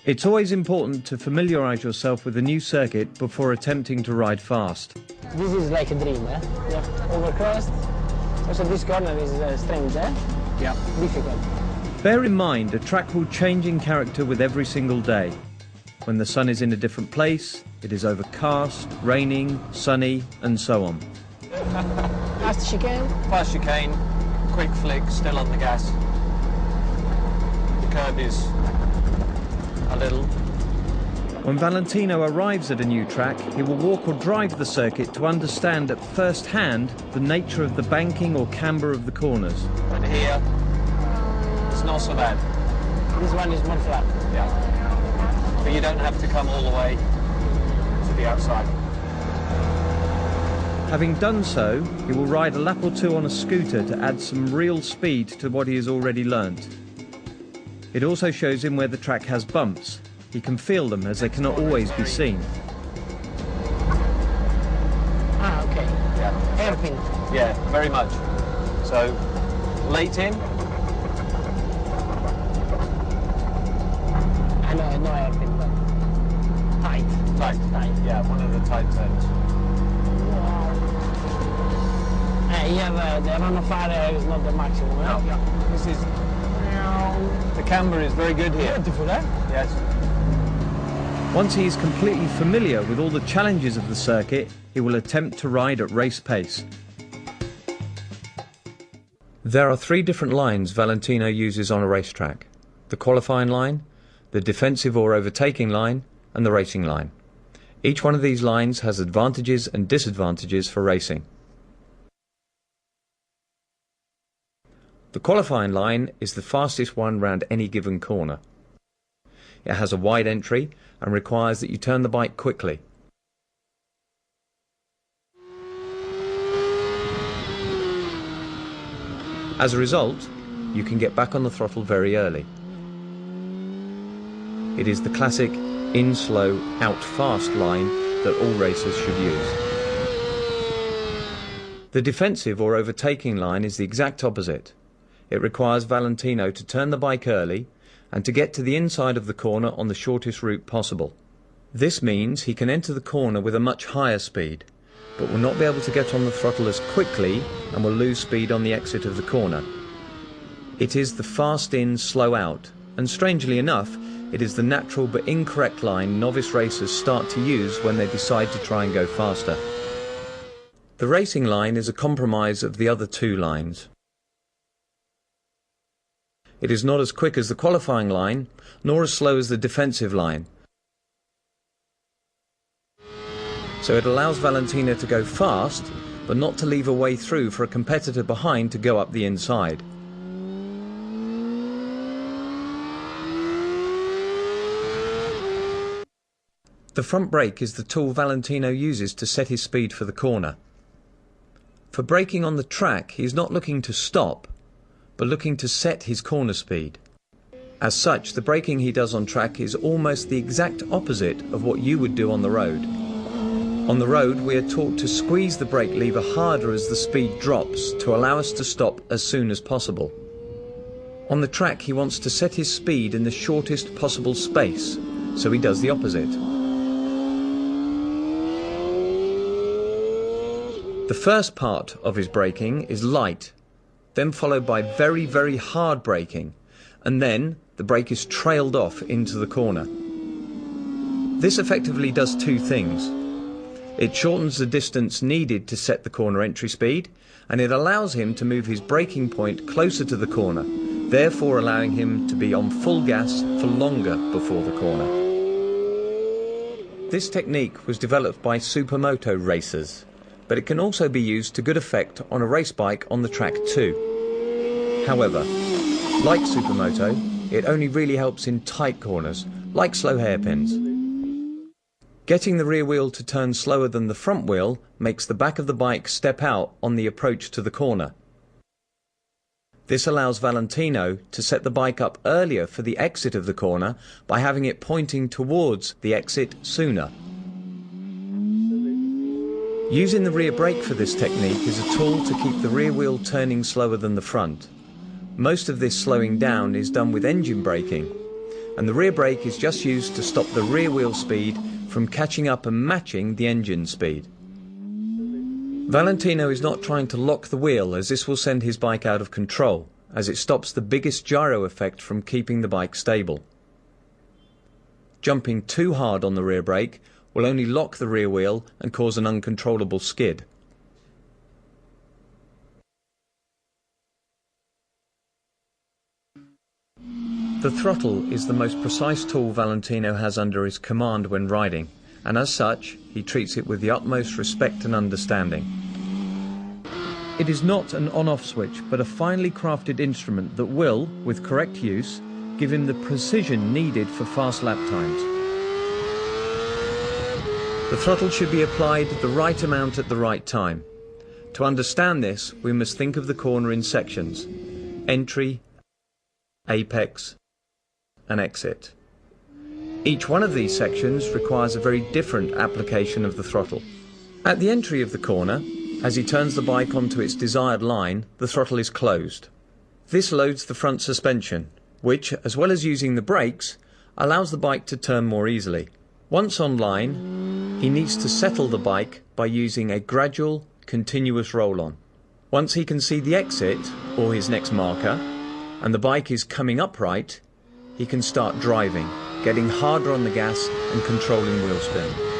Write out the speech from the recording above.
It's always important to familiarise yourself with a new circuit before attempting to ride fast. This is like a dream, eh? Yeah, overcrossed. Also this corner is strange, eh? Yeah. Difficult. Bear in mind, a track will change in character with every single day. When the sun is in a different place, it is overcast, raining, sunny, and so on. Fast chicane. Fast chicane, quick flick, still on the gas. The curb is a little. When Valentino arrives at a new track, he will walk or drive the circuit to understand at first hand the nature of the banking or camber of the corners. And here, it's not so bad. This one is more flat. Yeah. But you don't have to come all the way to the outside. Having done so, he will ride a lap or two on a scooter to add some real speed to what he has already learnt. It also shows him where the track has bumps. He can feel them as they cannot always be seen. Ah, okay. Yeah. Hairpin. Yeah, very much. So, late in. I know, no hairpin, but tight. Tight. Yeah, one of the tight turns. You have the run of fire is not the maximum, eh? No. Yeah. This is. The camber is very good here. Beautiful, eh? Yes. Once he is completely familiar with all the challenges of the circuit, he will attempt to ride at race pace. There are 3 different lines Valentino uses on a racetrack: the qualifying line, the defensive or overtaking line, and the racing line. Each one of these lines has advantages and disadvantages for racing. The qualifying line is the fastest one round any given corner. It has a wide entry and requires that you turn the bike quickly. As a result, you can get back on the throttle very early. It is the classic in slow, out fast line that all racers should use. The defensive or overtaking line is the exact opposite. It requires Valentino to turn the bike early and to get to the inside of the corner on the shortest route possible. This means he can enter the corner with a much higher speed, but will not be able to get on the throttle as quickly and will lose speed on the exit of the corner. It is the fast in, slow out, and strangely enough, it is the natural but incorrect line novice racers start to use when they decide to try and go faster. The racing line is a compromise of the other 2 lines. It is not as quick as the qualifying line, nor as slow as the defensive line. So it allows Valentino to go fast, but not to leave a way through for a competitor behind to go up the inside. The front brake is the tool Valentino uses to set his speed for the corner. For braking on the track, he is not looking to stop, but looking to set his corner speed. As such, the braking he does on track is almost the exact opposite of what you would do on the road. On the road, we are taught to squeeze the brake lever harder as the speed drops to allow us to stop as soon as possible. On the track, he wants to set his speed in the shortest possible space, so he does the opposite. The first part of his braking is light, then followed by very, very hard braking, and then the brake is trailed off into the corner. This effectively does 2 things. It shortens the distance needed to set the corner entry speed, and it allows him to move his braking point closer to the corner, therefore allowing him to be on full gas for longer before the corner. This technique was developed by Supermoto racers, but it can also be used to good effect on a race bike on the track too. However, like Supermoto, it only really helps in tight corners, like slow hairpins. Getting the rear wheel to turn slower than the front wheel makes the back of the bike step out on the approach to the corner. This allows Valentino to set the bike up earlier for the exit of the corner by having it pointing towards the exit sooner. Using the rear brake for this technique is a tool to keep the rear wheel turning slower than the front. Most of this slowing down is done with engine braking, and the rear brake is just used to stop the rear wheel speed from catching up and matching the engine speed. Valentino is not trying to lock the wheel, as this will send his bike out of control, as it stops the biggest gyro effect from keeping the bike stable. Jumping too hard on the rear brake will only lock the rear wheel and cause an uncontrollable skid. The throttle is the most precise tool Valentino has under his command when riding, and as such, he treats it with the utmost respect and understanding. It is not an on-off switch, but a finely crafted instrument that will, with correct use, give him the precision needed for fast lap times. The throttle should be applied the right amount at the right time. To understand this, we must think of the corner in sections: entry, apex, and exit. Each one of these sections requires a very different application of the throttle. At the entry of the corner, as he turns the bike onto its desired line, the throttle is closed. This loads the front suspension, which, as well as using the brakes, allows the bike to turn more easily. Once on line, he needs to settle the bike by using a gradual, continuous roll-on. Once he can see the exit, or his next marker, and the bike is coming upright, he can start driving, getting harder on the gas and controlling wheel spin.